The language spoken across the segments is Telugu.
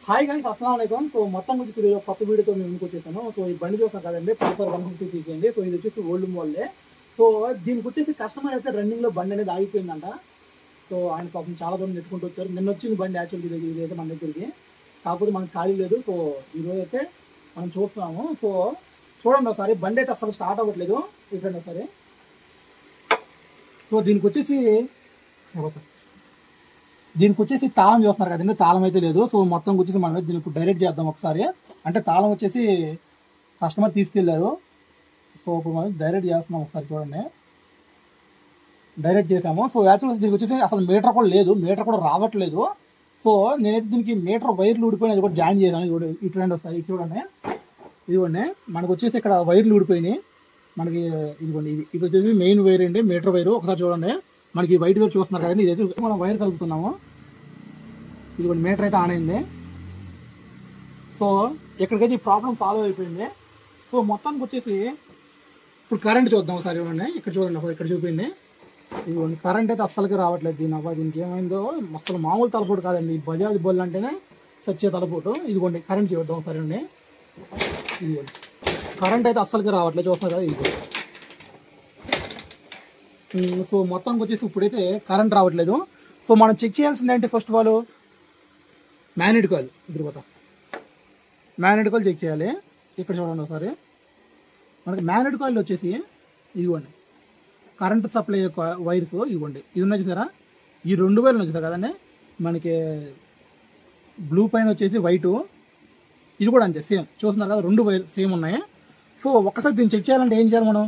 హాయ్ గైస్, అస్సలాము అలైకుం. సో మొత్తం వచ్చేసి ఈరోజు కొత్త వీడియోతో మేము ముందుకు వచ్చేసాను. సో ఈ బండి చూస్తాం కదండి, పల్సర్ 150 సీసీ అండి. సో ఇది వచ్చేసి ఓల్డ్ మోడలే. సో దీనికి వచ్చేసి కస్టమర్ అయితే రన్నింగ్ లో బండి అనేది ఆగిపోయిందంట. సో ఆయన పాపం చాలా దూరం నెట్టుకుంటూ వచ్చారు. నిన్న వచ్చింది బండి యాక్చువల్గా ఇది అయితే మన దగ్గరికి, కాకపోతే మనకు ఖాళీ లేదు. సో ఈరోజు అయితే మనం చూస్తున్నాము. సో చూడండి ఒకసారి, బండి అయితే అసలు స్టార్ట్ అవ్వట్లేదు. చూడండి ఒకసారి. సో దీనికి వచ్చేసి తాళం చూస్తున్నారు కదండి, తాళం అయితే లేదు. సో మొత్తం వచ్చేసి మనం దీన్ని ఇప్పుడు డైరెక్ట్ చేద్దాం ఒకసారి. అంటే తాళం వచ్చేసి కస్టమర్ తీసుకెళ్లారు. సో ఇప్పుడు మనం డైరెక్ట్ చేస్తున్నాం. ఒకసారి చూడండి, డైరెక్ట్ చేసాము. సో యాక్చువల్గా దీనికి వచ్చేసి అసలు మీటర్ కూడా లేదు, మీటర్ కూడా రావట్లేదు. సో నేనైతే దీనికి మీటర్ వైర్లు ఊడిపోయినాయి, అది కూడా జాయిన్ చేశాను. ఇటువంటి ఒకసారి చూడండి, ఇదిగోండి మనకు వచ్చేసి ఇక్కడ వైర్లు ఊడిపోయినాయి మనకి. ఇదిగోండి ఇది వచ్చేసి మెయిన్ వైర్ అండి, మీటర్ వైరు. ఒకసారి చూడండి, మనకి వైట్ వైర్ చూస్తున్నారు కదండి, ఇది మనం వైర్ కలుపుతున్నాము. ఇదిగోండి మీటర్ అయితే ఆన్ అయింది. సో ఎక్కడికైతే ఈ ప్రాబ్లం సాల్వ్ అయిపోయింది. సో మొత్తానికి వచ్చేసి ఇప్పుడు కరెంట్ చూద్దాం ఒకసారి. చూడండి ఇక్కడ చూడండి, ఇక్కడ చూపిండి. ఇదిగోండి కరెంట్ అయితే అస్సలకి రావట్లేదు. దీనికి ఏమైందో, అసలు మామూలు తలపోటు కాదండి, బజాజ్ బొల్ అంటేనే సచ్చే తలపోటు. ఇదిగోండి కరెంట్ చూద్దాం ఒకసారి అండి. ఇదిగోండి కరెంట్ అయితే అస్సలకి రావట్లేదు, చూస్తున్నారు కదా. ఇదిగోండి సో మొత్తానికి వచ్చేసి ఇప్పుడైతే కరెంట్ రావట్లేదు. సో మనం చెక్ చేయాల్సింది ఏంటి, first of all magnet coil. ఇద్దరు మ్యాగ్నెట్ కాయిల్ చెక్ చేయాలి. ఇక్కడ చూడండి ఒకసారి, మనకి మ్యాగ్నెట్ కాయిల్ వచ్చేసి ఇదిగోండి కరెంట్ సప్లై వైర్స్ ఇవ్వండి. ఇది ఉన్నాయి చూసారా, ఈ రెండు వైర్లు ఉన్నాయి చూసారా కదండి, మనకి బ్లూ పైన వచ్చేసి వైటు, ఇది కూడా అంతే సేమ్. చూస్తున్నారు కదా, రెండు వైర్ సేమ్ ఉన్నాయి. సో ఒక్కసారి దీన్ని చెక్ చేయాలంటే ఏం చేయాలి, మనం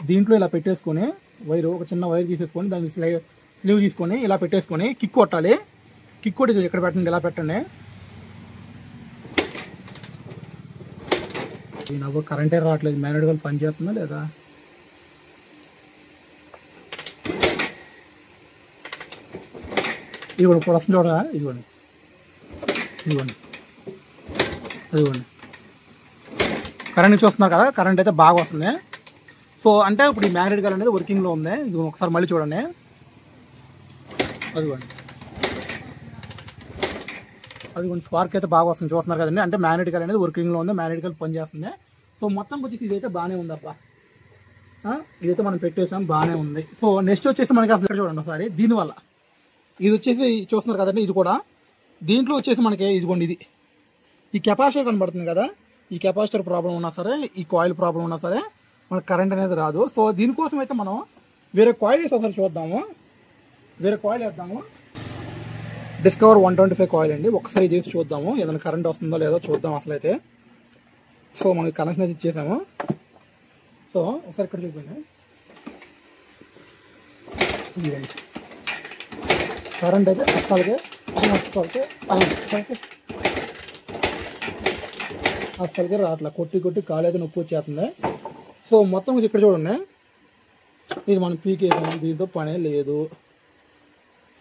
దీంట్లో ఇలా పెట్టేసుకొని వైరు, ఒక చిన్న వైర్ తీసేసుకొని దానికి స్లీవ్ తీసుకొని ఇలా పెట్టేసుకొని కిక్ కొట్టాలి. కిక్ కొట్టి ఇక్కడ పెట్టండి, ఇలా పెట్టండి. నాకు కరెంటే రావట్లేదు, మ్యాగ్నెట్ కాయిల్ పని చేస్తుందా లేదా. ఇదిగోండి ఇప్పుడు వస్తుంది చూడరా, ఇదిగోండి కరెంట్ చూస్తున్నారు కదా, కరెంట్ అయితే బాగా వస్తుంది. సో అంటే ఇప్పుడు ఈ మ్యాగ్నెట్ కాయిల్ అనేది వర్కింగ్లో ఉంది. ఇది ఒకసారి మళ్ళీ చూడండి, అదిగోండి స్పార్క్ అయితే బాగా వస్తుంది, చూస్తున్నారు కదండి. అంటే మ్యాగ్నెట్ కాయిల్ అనేది వర్కింగ్లో ఉంది, మ్యాగ్నెట్ కాయిల్ పనిచేస్తుంది. సో మొత్తం వచ్చేసి ఇదైతే బాగానే ఉంది అబ్బా, ఇదైతే మనం పెట్టేసాం, బాగానే ఉంది. సో నెక్స్ట్ వచ్చేసి మనకి అసలు చూడండి ఒకసారి, దీనివల్ల ఇది వచ్చేసి చూస్తున్నారు కదండి, ఇది కూడా దీంట్లో వచ్చేసి మనకి ఇదిగోండి ఈ కెపాసిటర్ కనబడుతుంది కదా, ఈ కెపాసిటర్ ప్రాబ్లం ఉన్నా సరే, ఈ కాయిల్ ప్రాబ్లం ఉన్నా సరే మనకు కరెంట్ అనేది రాదు. సో దీనికోసం అయితే మనం వేరే కాయిల్ వేసి ఒకసారి చూద్దాము. వేరే కాయిల్ వేద్దాము, డిస్కవర్ 125 కాయిల్ అండి. ఒకసారి చేసి చూద్దాము, ఏదైనా కరెంట్ వస్తుందో లేదో చూద్దాం అసలు అయితే. సో మనకి కనెక్షన్ అయితే ఇచ్చేసాము. సో ఒకసారి ఇక్కడ చూడండి, కరెంట్ అయితే అస్సలకే రావట్లా, కొట్టి కాలు అయితే నొప్పి వచ్చేస్తుంది. సో మొత్తం ఇక్కడ చూడండి, ఇది మనం పీకేసాము, దీంతో పనే లేదు.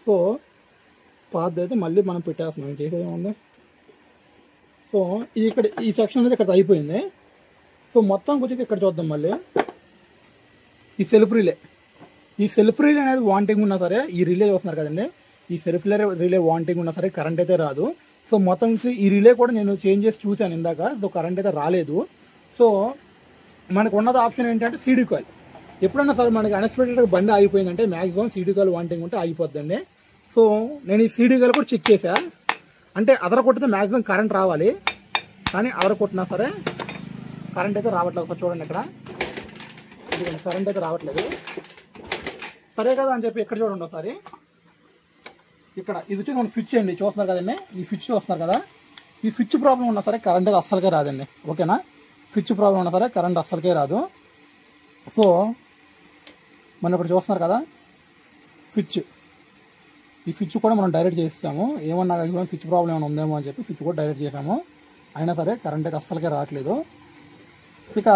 సో పాత అయితే మళ్ళీ మనం పెట్టేస్తున్నాం, చేసేది ఏముంది. సో ఇక్కడ ఈ సెక్షన్ అనేది ఇక్కడ అయిపోయింది. సో మొత్తం వచ్చేసి ఇక్కడ చూద్దాం మళ్ళీ, ఈ సెల్ఫ్ రిలే అనేది వాంటింగ్ ఉన్నా సరే, ఈ రిలే చూస్తున్నారు కదండి, ఈ సెల్ఫ్ రిలే వాంటింగ్ ఉన్నా సరే కరెంట్ అయితే రాదు. సో మొత్తం ఈ రిలే కూడా నేను చేంజ్ చేసి చూశాను ఇందాక. సో కరెంట్ అయితే రాలేదు. సో మనకు ఉన్నది ఆప్షన్ ఏంటంటే సీడీ కాయిల్. ఎప్పుడన్నా సరే మనకి అన్ఎక్స్పెక్టెడ్గా బండి ఆగిపోయిందంటే మ్యాక్సిమం సీడీ కాయిల్ వాంటింగ్ ఉంటే ఆగిపోద్దండి. సో నేను ఈ సీడీ కాయిల్ కూడా చెక్ చేశా. అంటే అదర కొట్టితే మ్యాక్సిమం కరెంట్ రావాలి, కానీ అదర కొట్టినా సరే కరెంట్ అయితే రావట్లేదు. ఒకసారి చూడండి, ఇక్కడ కరెంట్ అయితే రావట్లేదు. సరే కదా అని చెప్పి ఇక్కడ చూడండి ఒకసారి, ఇక్కడ ఇది వచ్చి మనం స్విచ్ అండి, చూస్తున్నారు కదండి, ఈ స్విచ్ చూస్తున్నారు కదా, ఈ స్విచ్ ప్రాబ్లం ఉన్నా సరే కరెంట్ అయితే అస్సలకే రాదండి. ఓకేనా, స్విచ్ ప్రాబ్లం ఉన్నా సరే కరెంట్ అస్సలకే రాదు. సో మనం ఇక్కడ చూస్తున్నారు కదా ఈ స్విచ్ కూడా మనం డైరెక్ట్ చేస్తాము. ఏమన్నా స్విచ్ ప్రాబ్లం ఏమైనా ఉందేమో అని చెప్పి స్విచ్ కూడా డైరెక్ట్ చేసాము, అయినా సరే కరెంట్ అయితే అస్సలకే రావట్లేదు. ఇక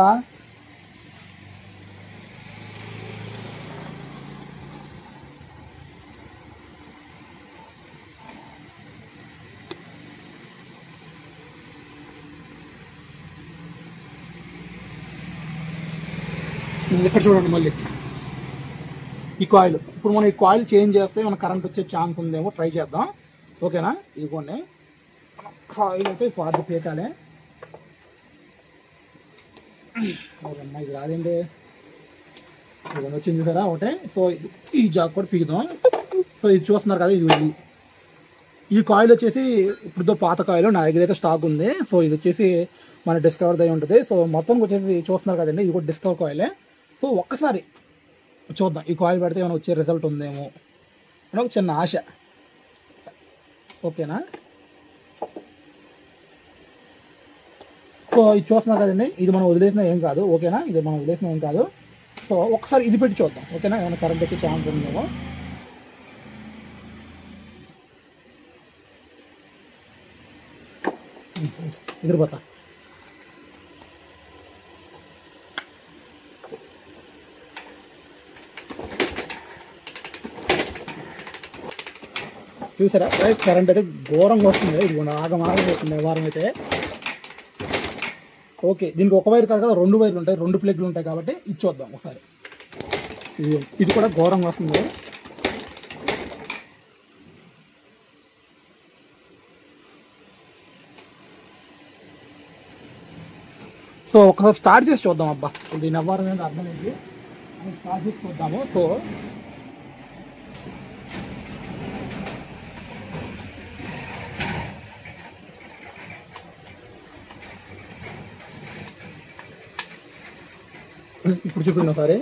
ఇక్కడ చూడండి మళ్ళీ ఈ కాయిల్, ఇప్పుడు మనం ఈ కాయిల్ చేంజ్ చేస్తే మన కరెంట్ వచ్చే ఛాన్స్ ఉందేమో ట్రై చేద్దాం. ఓకేనా. ఇదిగోండి కాయిల్ అయితే పాత పీకాలి. ఓకేమ్మా ఇది రాదండి, ఇదిగోండి వచ్చింది కదా ఒకటే. సో ఈ జాబ్ కూడా పీకుదాం. సో ఇది చూస్తున్నారు కదా, ఇది ఈ కాయిల్ వచ్చేసి ఇప్పుడు పాత కాయిల్ నా దగ్గర అయితే స్టాక్ ఉంది. సో ఇది వచ్చేసి మన డిస్కవర్ దై ఉంటుంది. సో మొత్తం వచ్చేసి చూస్తున్నారు కదండి, ఇది కూడా డిస్కవర్ కాయిలే. సో ఒక్కసారి చూద్దాం ఈ కాయిల్ పెడితే ఏమైనా వచ్చే రిజల్ట్ ఉందేమో అని ఒక చిన్న ఆశ. ఓకేనా. సో ఇది చూస్తున్నారు కదండి, ఇది మనం వదిలేసినా ఏం కాదు. ఓకేనా, ఇది మనం వదిలేసినా ఏం కాదు. సో ఒకసారి ఇది పెట్టి చూద్దాం. ఓకేనా, ఏమైనా కరెంట్ వచ్చే ఛాన్స్ ఉందేమో. ఎగిరిపోతా. చూసారా కరెంట్ అయితే ఘోరంగా వస్తుంది. ఇది ఆగమాగం వస్తుంది వారం అయితే. ఓకే, దీనికి ఒక వైర్ కాదు కదా, 2 వైర్లు ఉంటాయి, 2 ప్లగ్లు ఉంటాయి కాబట్టి ఇది చూద్దాం ఒకసారి. ఇది కూడా ఘోరంగా వస్తుంది. సో ఒకసారి స్టార్ట్ చేసి చూద్దాం. అబ్బా దీని అవ్వారం ఏంటో అర్థమైంది, స్టార్ట్ చేసి చూద్దాము. సో ఇప్పుడు చూపించాం ఒకసారి.